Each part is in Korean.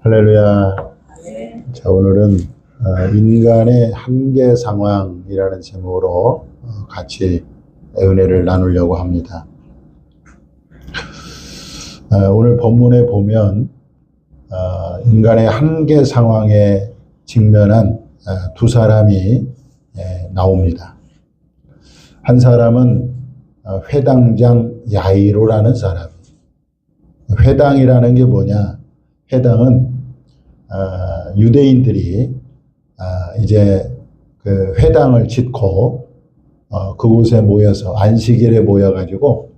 할렐루야. 자, 오늘은 인간의 한계 상황이라는 제목으로 같이 은혜를 나누려고 합니다. 오늘 본문에 보면 인간의 한계 상황에 직면한 두 사람이 나옵니다. 한 사람은 회당장 야이로라는 사람. 회당이라는 게 뭐냐? 회당은 유대인들이 이제 그 회당을 짓고 그곳에 모여서 안식일에 모여가지고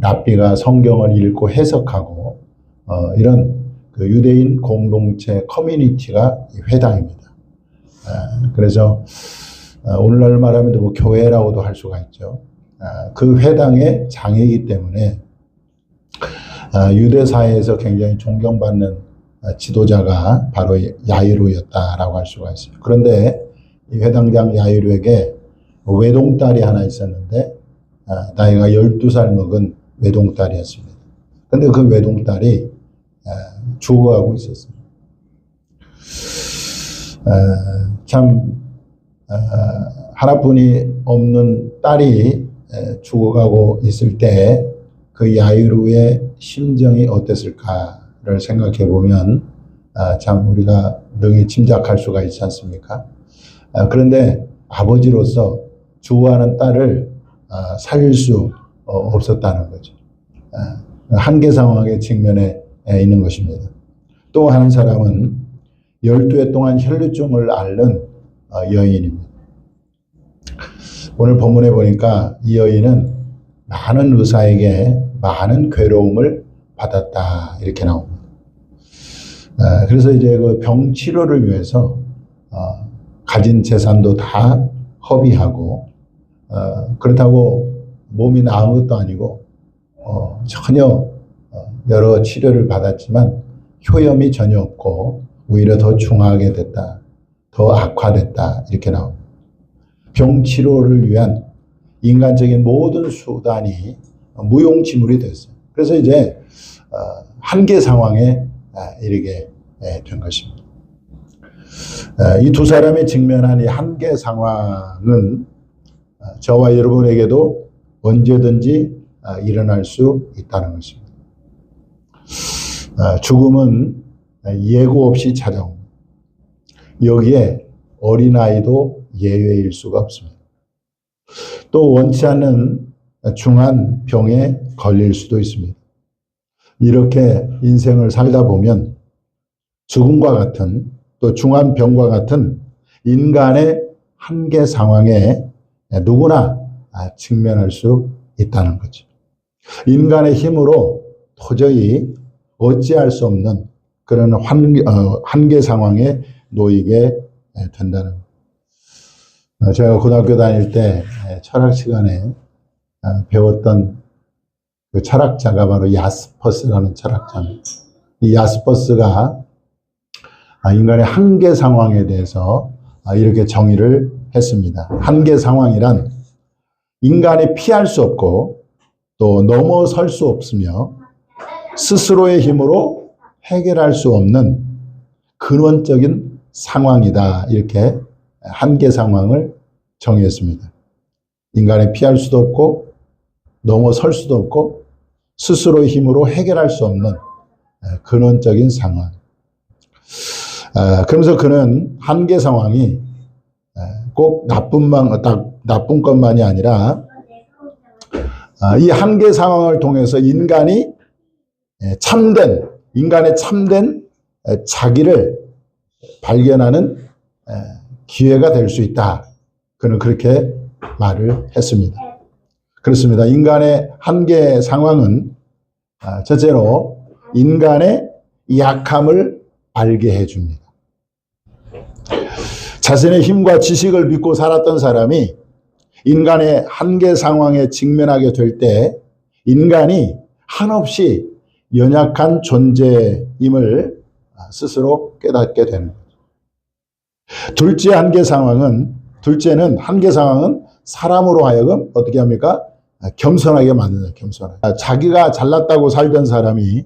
랍비가 성경을 읽고 해석하고 이런 그 유대인 공동체 커뮤니티가 회당입니다. 그래서 오늘날 말하면 뭐 교회라고도 할 수가 있죠. 그 회당의 장이기 때문에 유대 사회에서 굉장히 존경받는 지도자가 바로 야이로였다라고 할 수가 있어요. 그런데 이 회당장 야이로에게 외동딸이 하나 있었는데 나이가 12살 먹은 외동딸이었습니다. 그런데 그 외동딸이 죽어가고 있었습니다. 참 하나뿐이 없는 딸이 죽어가고 있을 때 그 야이로의 심정이 어땠을까를 생각해 보면 참 우리가 능히 짐작할 수가 있지 않습니까? 그런데 아버지로서 좋아하는 딸을 살릴 수 없었다는 거죠. 한계 상황에 직면해 있는 것입니다. 또 한 사람은 12해 동안 혈류증을 앓는 여인입니다. 오늘 본문에 보니까 이 여인은 많은 의사에게 많은 괴로움을 받았다 이렇게 나옵니다. 그래서 이제 그 병 치료를 위해서 가진 재산도 다 허비하고 그렇다고 몸이 나은 것도 아니고 전혀 여러 치료를 받았지만 효염이 전혀 없고 오히려 더 중하게 됐다, 더 악화됐다 이렇게 나옵니다. 병 치료를 위한 인간적인 모든 수단이 무용지물이 됐어요. 그래서 이제 한계 상황에 이르게 된 것입니다. 이 두 사람이 직면한 이 한계 상황은 저와 여러분에게도 언제든지 일어날 수 있다는 것입니다. 죽음은 예고 없이 찾아옵니다. 여기에 어린아이도 예외일 수가 없습니다. 또 원치 않는 중한 병에 걸릴 수도 있습니다. 이렇게 인생을 살다 보면 죽음과 같은 또 중한 병과 같은 인간의 한계 상황에 누구나 직면할 수 있다는 거죠. 인간의 힘으로 도저히 어찌할 수 없는 그런 한계 상황에 놓이게 된다는 거죠. 제가 고등학교 다닐 때 철학 시간에 배웠던 그 철학자가 바로 야스퍼스라는 철학자입니다. 이 야스퍼스가 인간의 한계 상황에 대해서 이렇게 정의를 했습니다. 한계 상황이란 인간이 피할 수 없고 또 넘어설 수 없으며 스스로의 힘으로 해결할 수 없는 근원적인 상황이다. 이렇게 한계 상황을 정의했습니다. 인간이 피할 수도 없고 넘어설 수도 없고 스스로의 힘으로 해결할 수 없는 근원적인 상황. 그러면서 그는 한계 상황이 꼭 나쁜 것만이 아니라 이 한계 상황을 통해서 인간의 참된 자기를 발견하는 기회가 될 수 있다. 그는 그렇게 말을 했습니다. 그렇습니다. 인간의 한계 상황은 첫째로 인간의 약함을 알게 해줍니다. 자신의 힘과 지식을 믿고 살았던 사람이 인간의 한계 상황에 직면하게 될 때 인간이 한없이 연약한 존재임을 스스로 깨닫게 되는 거죠. 둘째는 한계 상황은 사람으로 하여금 어떻게 합니까? 겸손하게 만드는 겸손하게. 자기가 잘났다고 살던 사람이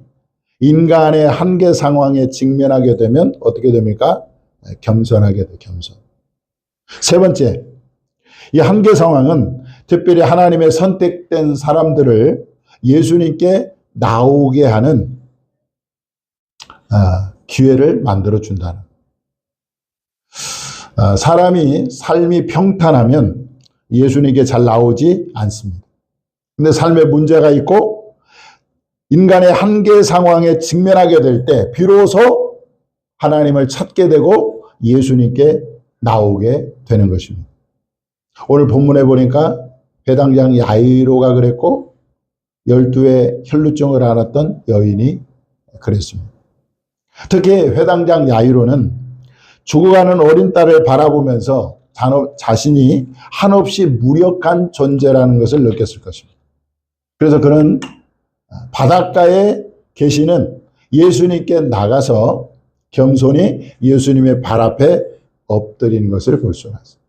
인간의 한계 상황에 직면하게 되면 어떻게 됩니까? 겸손하게 돼, 겸손. 세 번째, 이 한계 상황은 특별히 하나님의 선택된 사람들을 예수님께 나오게 하는 기회를 만들어 준다는. 사람이 삶이 평탄하면 예수님께 잘 나오지 않습니다. 근데 삶에 문제가 있고 인간의 한계 상황에 직면하게 될 때 비로소 하나님을 찾게 되고 예수님께 나오게 되는 것입니다. 오늘 본문에 보니까 회당장 야이로가 그랬고 12의 혈루증을 앓았던 여인이 그랬습니다. 특히 회당장 야이로는 죽어가는 어린 딸을 바라보면서 자신이 한없이 무력한 존재라는 것을 느꼈을 것입니다. 그래서 그는 바닷가에 계시는 예수님께 나가서 겸손히 예수님의 발 앞에 엎드린 것을 볼 수가 있습니다.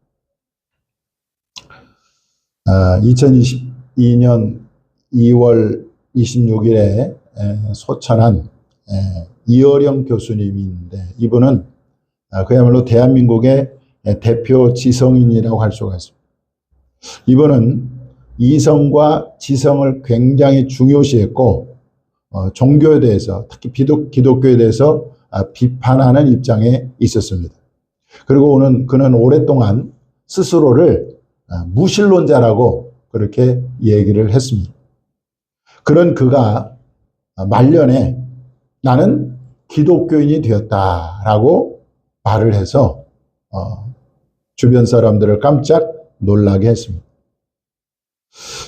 2022년 2월 26일에 소천한 이어령 교수님인데 이분은 그야말로 대한민국의 대표 지성인이라고 할 수가 있습니다. 이분은 이성과 지성을 굉장히 중요시했고 종교에 대해서 특히 기독교에 대해서 비판하는 입장에 있었습니다. 그리고 그는 오랫동안 스스로를 무신론자라고 그렇게 얘기를 했습니다. 그런 그가 말년에 나는 기독교인이 되었다라고 말을 해서 주변 사람들을 깜짝 놀라게 했습니다.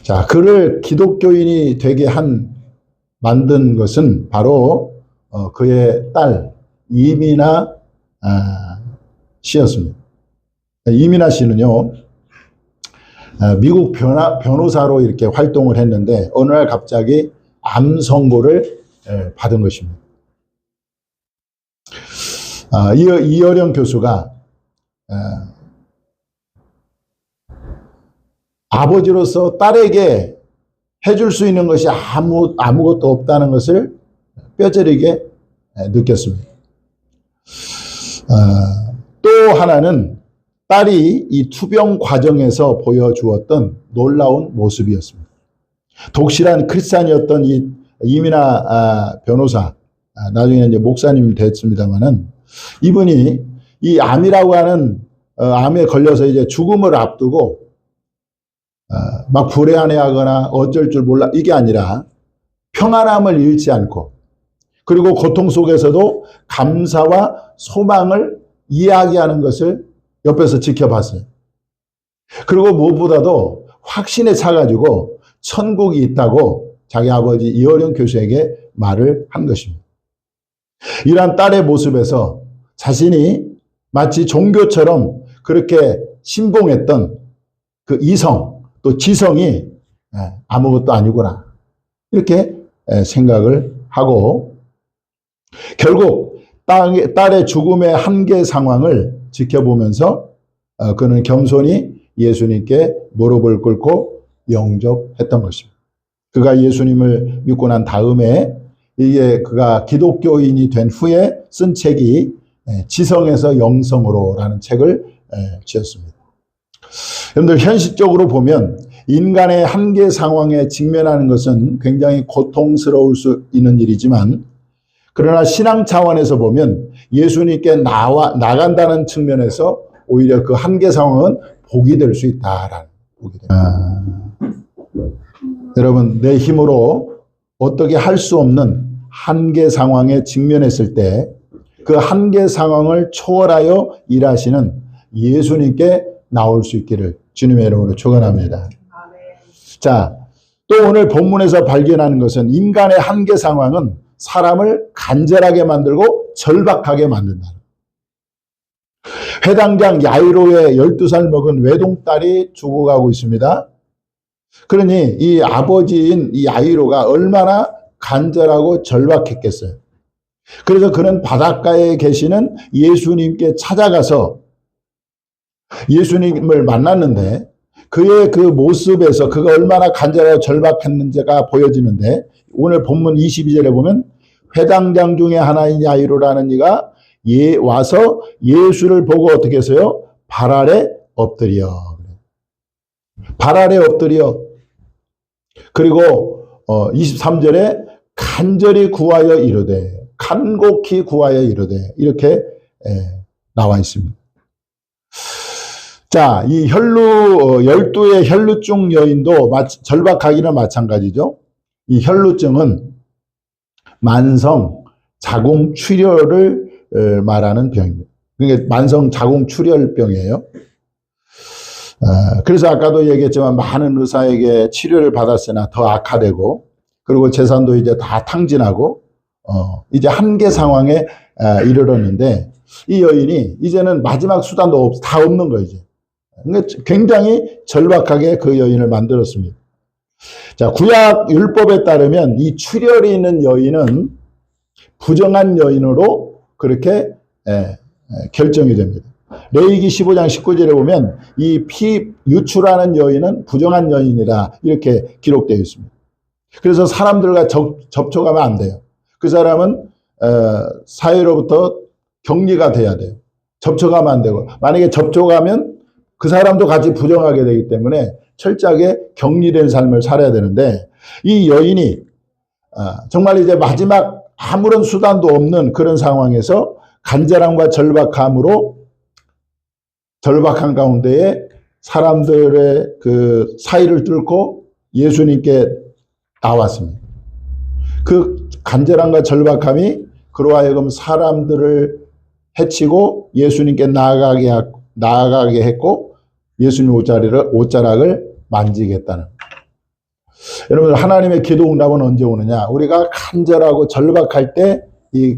자, 그를 기독교인이 되게 만든 것은 바로 그의 딸 이민아 씨였습니다. 이민아 씨는요, 미국 변호사로 이렇게 활동을 했는데 어느 날 갑자기 암 선고를 받은 것입니다. 이어령 교수가 아버지로서 딸에게 해줄 수 있는 것이 아무것도 없다는 것을 뼈저리게 느꼈습니다. 또 하나는 딸이 이 투병 과정에서 보여주었던 놀라운 모습이었습니다. 독실한 크리스찬이었던 이 이민아 변호사, 나중에 이제 목사님 됐습니다만은 이분이 이 암이라고 하는 암에 걸려서 이제 죽음을 앞두고 막 불안해하거나 어쩔 줄 몰라 이게 아니라 평안함을 잃지 않고 그리고 고통 속에서도 감사와 소망을 이야기하는 것을 옆에서 지켜봤어요. 그리고 무엇보다도 확신에 차가지고 천국이 있다고 자기 아버지 이어령 교수에게 말을 한 것입니다. 이러한 딸의 모습에서 자신이 마치 종교처럼 그렇게 신봉했던 그 이성 또 지성이 아무것도 아니구나 이렇게 생각을 하고 결국 딸의 죽음의 한계 상황을 지켜보면서 그는 겸손히 예수님께 무릎을 꿇고 영접했던 것입니다. 그가 예수님을 믿고 난 다음에 이게 그가 기독교인이 된 후에 쓴 책이 지성에서 영성으로라는 책을 지었습니다. 여러분들 현실적으로 보면 인간의 한계 상황에 직면하는 것은 굉장히 고통스러울 수 있는 일이지만 그러나 신앙 차원에서 보면 예수님께 나간다는 측면에서 오히려 그 한계 상황은 복이 될 수 있다라는 복이 됩니다. 여러분 내 힘으로 어떻게 할 수 없는 한계 상황에 직면했을 때 그 한계 상황을 초월하여 일하시는 예수님께 나올 수 있기를 주님의 이름으로 축원합니다. 자, 또 오늘 본문에서 발견하는 것은 인간의 한계 상황은 사람을 간절하게 만들고 절박하게 만든다. 회당장 야이로의 12살 먹은 외동딸이 죽어가고 있습니다. 그러니 이 아버지인 이 야이로가 얼마나 간절하고 절박했겠어요. 그래서 그는 바닷가에 계시는 예수님께 찾아가서 예수님을 만났는데 그의 그 모습에서 그가 얼마나 간절하고 절박했는지가 보여지는데 오늘 본문 22절에 보면 회당장 중에 하나인 야이로라는 이가 와서 예수를 보고 어떻게 했어요? 발 아래 엎드려. 발 아래 엎드려. 그리고 23절에 간절히 구하여 이르되, 간곡히 구하여 이르되, 이렇게 나와 있습니다. 자, 이 12의 혈루증 여인도 절박하기는 마찬가지죠. 이 혈루증은 만성 자궁 출혈을 말하는 병입니다. 그러니까 만성 자궁 출혈병이에요. 그래서 아까도 얘기했지만 많은 의사에게 치료를 받았으나 더 악화되고, 그리고 재산도 이제 다 탕진하고 이제 한계 상황에 이르렀는데, 이 여인이 이제는 마지막 수단도 다 없는 거예요. 이제. 그러니까 굉장히 절박하게 그 여인을 만들었습니다. 자, 구약 율법에 따르면 이 출혈이 있는 여인은 부정한 여인으로 그렇게 결정이 됩니다. 레위기 15장 19절에 보면 이 피 유출하는 여인은 부정한 여인이다, 이렇게 기록되어 있습니다. 그래서 사람들과 접촉하면 안 돼요. 그 사람은 사회로부터 격리가 돼야 돼요. 접촉하면 안 되고, 만약에 접촉하면 그 사람도 같이 부정하게 되기 때문에 철저하게 격리된 삶을 살아야 되는데, 이 여인이 정말 이제 마지막 아무런 수단도 없는 그런 상황에서 간절함과 절박한 가운데에 사람들의 그 사이를 뚫고 예수님께 나왔습니다. 그 간절함과 절박함이 그로 하여금 사람들을 해치고 예수님께 나아가게 했고, 예수님 옷자락을 만지겠다는. 여러분, 하나님의 기도 응답은 언제 오느냐? 우리가 간절하고 절박할 때 이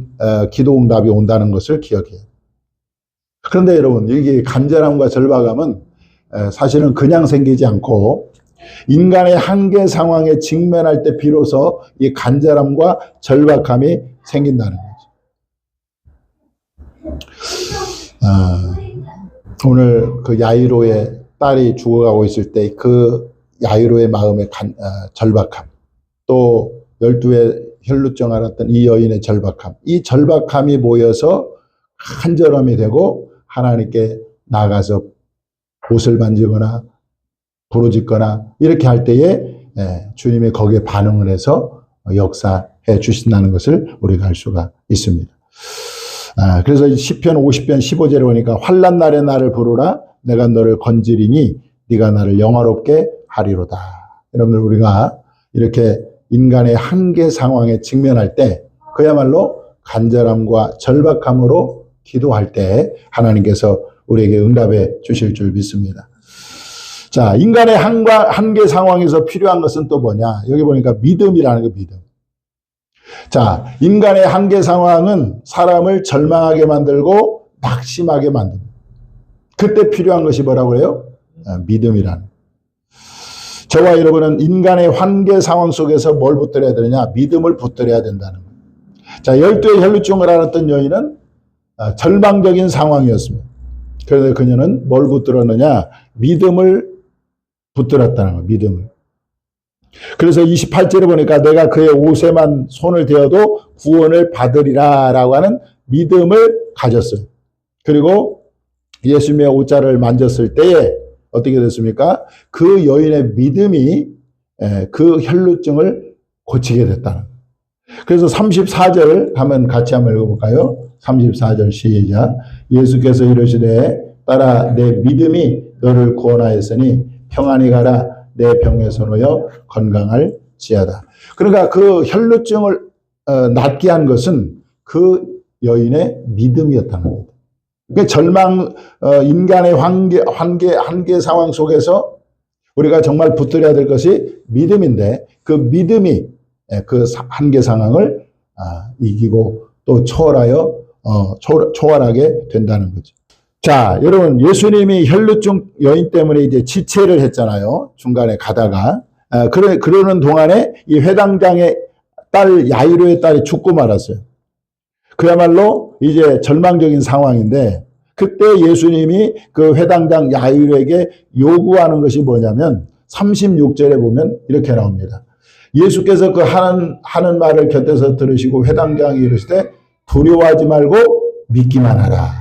기도 응답이 온다는 것을 기억해요. 그런데 여러분, 이게 간절함과 절박함은 사실은 그냥 생기지 않고 인간의 한계 상황에 직면할 때 비로소 이 간절함과 절박함이 생긴다는 거죠. 오늘 그 야이로의 딸이 죽어가고 있을 때 그 야이로의 마음의 절박함, 또 12의 혈루증 앓았던 이 여인의 절박함, 이 절박함이 모여서 간절함이 되고 하나님께 나가서 옷을 만지거나 부르짖거나 이렇게 할 때에 주님이 거기에 반응을 해서 역사해 주신다는 것을 우리가 알 수가 있습니다. 그래서 시편 50편 15절에 보니까 환난 날에 나를 부르라, 내가 너를 건지리니 네가 나를 영화롭게 하리로다. 여러분들, 우리가 이렇게 인간의 한계 상황에 직면할 때 그야말로 간절함과 절박함으로 기도할 때 하나님께서 우리에게 응답해 주실 줄 믿습니다. 자, 인간의 한계 상황에서 필요한 것은 또 뭐냐? 여기 보니까 믿음이라는 거, 믿음. 자, 인간의 한계 상황은 사람을 절망하게 만들고 낙심하게 만듭니다. 그때 필요한 것이 뭐라고 그래요? 믿음이라는. 저와 여러분은 인간의 한계 상황 속에서 뭘 붙들어야 되느냐? 믿음을 붙들어야 된다는 거예요. 자, 12의 혈루증을 앓았던 여인은 절망적인 상황이었습니다. 그래서 그녀는 뭘 붙들었느냐? 믿음을 붙들었다는 거예요. 믿음을. 그래서 28절에 보니까 내가 그의 옷에만 손을 대어도 구원을 받으리라 라고 하는 믿음을 가졌어요. 그리고 예수님의 옷자를 만졌을 때에 어떻게 됐습니까? 그 여인의 믿음이 그 혈루증을 고치게 됐다는 거예요. 그래서 34절 같이 한번 읽어볼까요? 34절 시작. 예수께서 이르시되 따라 내 믿음이 너를 구원하였으니 평안히 가라, 내 병에서 놓여 건강할지어다. 그러니까 그 혈루증을 낫게 한 것은 그 여인의 믿음이었다는 겁니다. 그러니까 인간의 한계 상황 속에서 우리가 정말 붙들어야 될 것이 믿음인데, 그 믿음이 그 한계 상황을 이기고 또 초월하게 된다는 거죠. 자, 여러분, 예수님이 혈루증 여인 때문에 이제 지체를 했잖아요. 중간에 가다가. 그러는 동안에 이 회당장의 딸, 야이로의 딸이 죽고 말았어요. 그야말로 이제 절망적인 상황인데, 그때 예수님이 그 회당장 야이로에게 요구하는 것이 뭐냐면 36절에 보면 이렇게 나옵니다. 예수께서 그 하는 말을 곁에서 들으시고 회당장이 이르실 때 두려워하지 말고 믿기만 하라.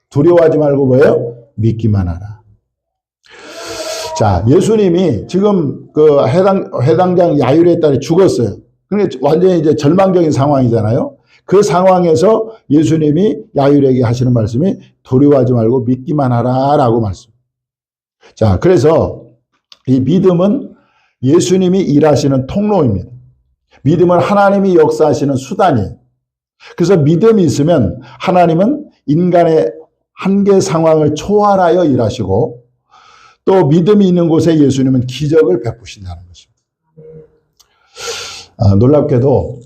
두려워하지 말고 뭐예요? 믿기만 하라. 자, 예수님이 지금 그 회당장 야이로의 딸이 죽었어요. 그러니까 완전히 이제 절망적인 상황이잖아요. 그 상황에서 예수님이 야이로에게 하시는 말씀이 두려워하지 말고 믿기만 하라라고 말씀. 자, 그래서 이 믿음은 예수님이 일하시는 통로입니다. 믿음은 하나님이 역사하시는 수단이에요. 그래서 믿음이 있으면 하나님은 인간의 한계 상황을 초월하여 일하시고 또 믿음이 있는 곳에 예수님은 기적을 베푸신다는 것입니다. 놀랍게도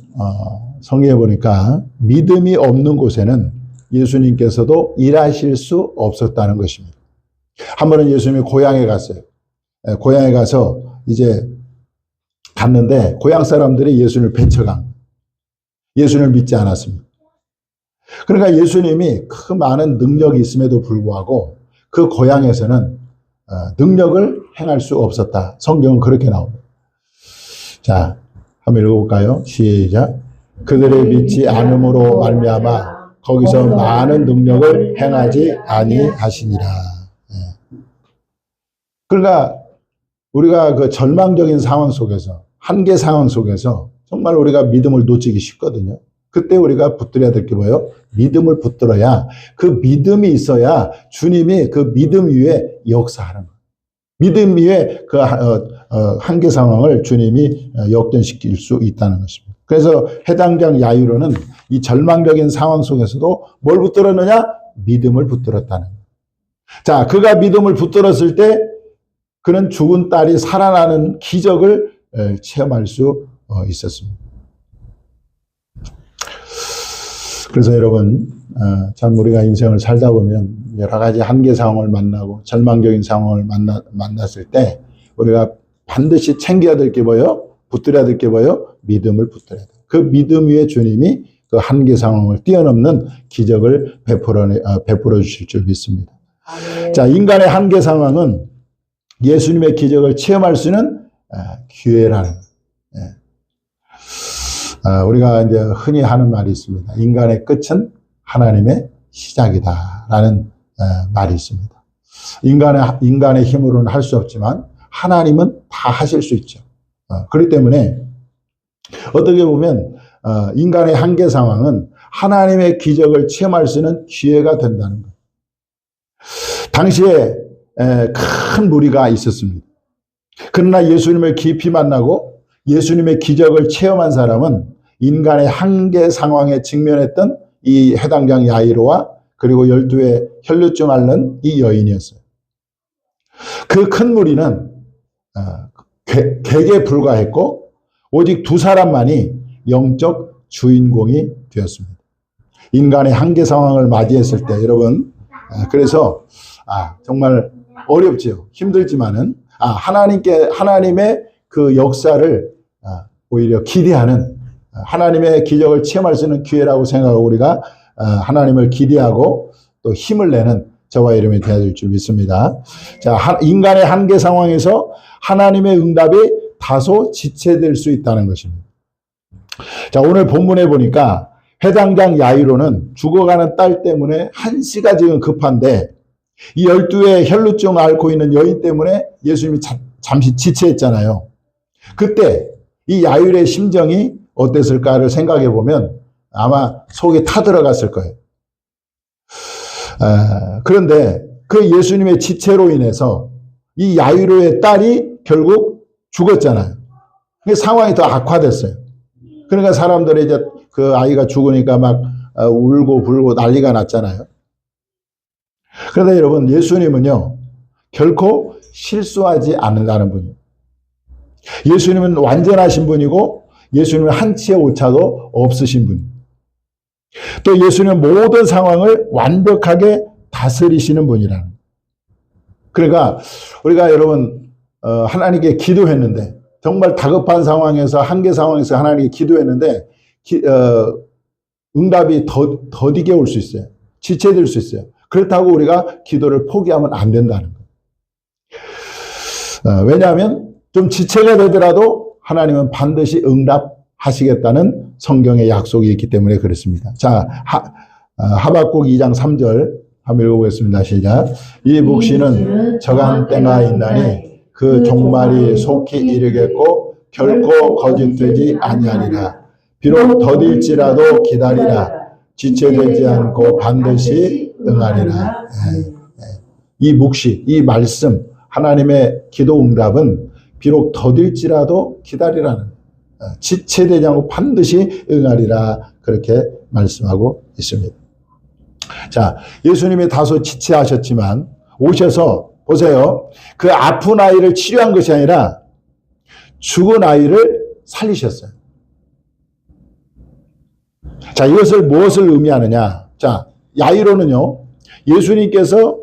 성경에 보니까 믿음이 없는 곳에는 예수님께서도 일하실 수 없었다는 것입니다. 한 번은 예수님이 고향에 갔어요. 고향에 가서 이제 갔는데 고향 사람들이 예수님을 배척한 거예요. 예수님을 믿지 않았습니다. 그러니까 예수님이 그 많은 능력이 있음에도 불구하고 그 고향에서는 능력을 행할 수 없었다. 성경은 그렇게 나옵니다. 자, 한번 읽어볼까요? 시작. 그들의 믿지 않음으로 말미암아 거기서 많은 능력을 행하지 아니하시니라. 그러니까 우리가 그 절망적인 상황 속에서 한계 상황 속에서 정말 우리가 믿음을 놓치기 쉽거든요. 그때 우리가 붙들어야 될 게 뭐예요? 믿음을 붙들어야 그 믿음이 있어야 주님이 그 믿음 위에 역사하는 거예요. 믿음 위에 그 한계 상황을 주님이 역전시킬 수 있다는 것입니다. 그래서 해당장 야이로는 이 절망적인 상황 속에서도 뭘 붙들었느냐? 믿음을 붙들었다는 거예요. 자, 그가 믿음을 붙들었을 때 그는 죽은 딸이 살아나는 기적을 체험할 수 있었습니다. 그래서 여러분, 참 우리가 인생을 살다 보면 여러 가지 한계 상황을 만나고 절망적인 상황을 만났을 때 우리가 반드시 챙겨야 될 게 뭐예요? 붙들어야 될 게 뭐예요? 믿음을 붙들어야 돼요. 그 믿음 위에 주님이 그 한계 상황을 뛰어넘는 기적을 베풀어 주실 줄 믿습니다. 자, 인간의 한계 상황은 예수님의 기적을 체험할 수 있는 기회라는 거예요. 우리가 이제 흔히 하는 말이 있습니다. 인간의 끝은 하나님의 시작이다라는 말이 있습니다. 인간의 힘으로는 할 수 없지만 하나님은 다 하실 수 있죠. 그렇기 때문에 어떻게 보면 인간의 한계 상황은 하나님의 기적을 체험할 수 있는 기회가 된다는 거예요. 당시에 큰 무리가 있었습니다. 그러나 예수님을 깊이 만나고 예수님의 기적을 체험한 사람은 인간의 한계 상황에 직면했던 이 해당장 야이로와 그리고 12의 혈루증 앓는 이 여인이었어요. 그 큰 무리는 객에 불과했고 오직 두 사람만이 영적 주인공이 되었습니다. 인간의 한계 상황을 맞이했을 때 여러분, 그래서 정말 어렵죠. 힘들지만은 하나님의 그 역사를 오히려 기대하는 하나님의 기적을 체험할 수 있는 기회라고 생각하고 우리가 하나님을 기대하고 또 힘을 내는 저와 여러분이 되어야 될 줄 믿습니다. 자, 인간의 한계 상황에서 하나님의 응답이 다소 지체될 수 있다는 것입니다. 자, 오늘 본문에 보니까 해당장 야이로는 죽어가는 딸 때문에 한시가 지금 급한데 이 12의 혈루증 앓고 있는 여인 때문에 예수님이 잠시 지체했잖아요. 그때 이 야이로의 심정이 어땠을까를 생각해 보면 아마 속에 타들어갔을 거예요. 그런데 그 예수님의 지체로 인해서 이 야이로의 딸이 결국 죽었잖아요. 상황이 더 악화됐어요. 그러니까 사람들이 이제 그 아이가 죽으니까 막 울고 불고 난리가 났잖아요. 그런데 여러분, 예수님은요, 결코 실수하지 않는다는 분이에요. 예수님은 완전하신 분이고 예수님은 한치의 오차도 없으신 분이에요. 또 예수님은 모든 상황을 완벽하게 다스리시는 분이라는 거예요. 그러니까 우리가 여러분 하나님께 기도했는데 정말 다급한 상황에서 한계 상황에서 하나님께 기도했는데 응답이 더디게 올 수 있어요. 지체될 수 있어요. 그렇다고 우리가 기도를 포기하면 안 된다는 거예요. 왜냐하면 좀 지체가 되더라도 하나님은 반드시 응답하시겠다는 성경의 약속이 있기 때문에 그렇습니다. 자, 하박국 2장 3절 한번 읽어보겠습니다. 시작. 이 묵시는 정한 때가 있나니 그 종말이 속히 이르겠고 결코 거짓되지 아니하리라. 비록 더딜지라도 기다리라. 지체되지 않고 반드시 응하리라. 이 묵시, 이 말씀, 하나님의 기도 응답은 비록 더딜지라도 기다리라는, 지체되지 않고 반드시 응하리라, 그렇게 말씀하고 있습니다. 자, 예수님이 다소 지체하셨지만 오셔서 보세요. 그 아픈 아이를 치료한 것이 아니라 죽은 아이를 살리셨어요. 자, 이것을 무엇을 의미하느냐? 자, 야이로는요, 예수님께서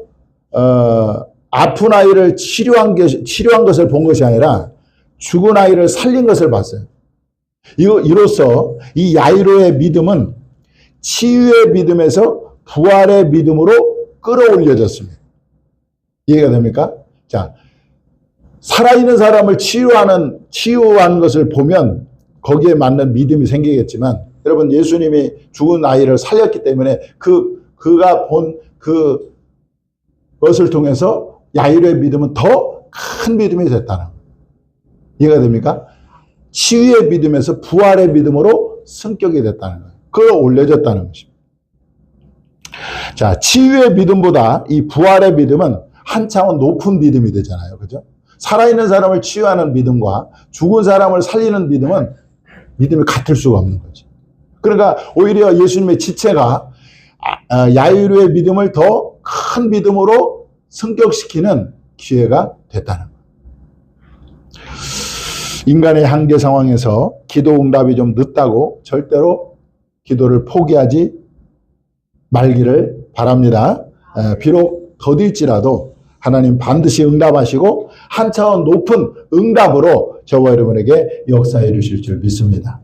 아픈 아이를 치료한 것을 본 것이 아니라 죽은 아이를 살린 것을 봤어요. 이로써 이 야이로의 믿음은 치유의 믿음에서 부활의 믿음으로 끌어올려졌습니다. 이해가 됩니까? 자, 살아있는 사람을 치유한 것을 보면 거기에 맞는 믿음이 생기겠지만, 여러분, 예수님이 죽은 아이를 살렸기 때문에 그가 본 그것을 통해서 야이로의 믿음은 더 큰 믿음이 됐다는 거예요. 이해가 됩니까? 치유의 믿음에서 부활의 믿음으로 성격이 됐다는 거예요. 끌어올려졌다는 것입니다. 자, 치유의 믿음보다 이 부활의 믿음은 한 차원 높은 믿음이 되잖아요. 그죠? 살아있는 사람을 치유하는 믿음과 죽은 사람을 살리는 믿음은 믿음이 같을 수가 없는 거죠. 그러니까 오히려 예수님의 지체가 야이로의 믿음을 더 큰 믿음으로 성격시키는 기회가 됐다는 거예요. 인간의 한계 상황에서 기도 응답이 좀 늦다고 절대로 기도를 포기하지 말기를 바랍니다. 비록 더딜지라도 하나님 반드시 응답하시고 한 차원 높은 응답으로 저와 여러분에게 역사해 주실 줄 믿습니다.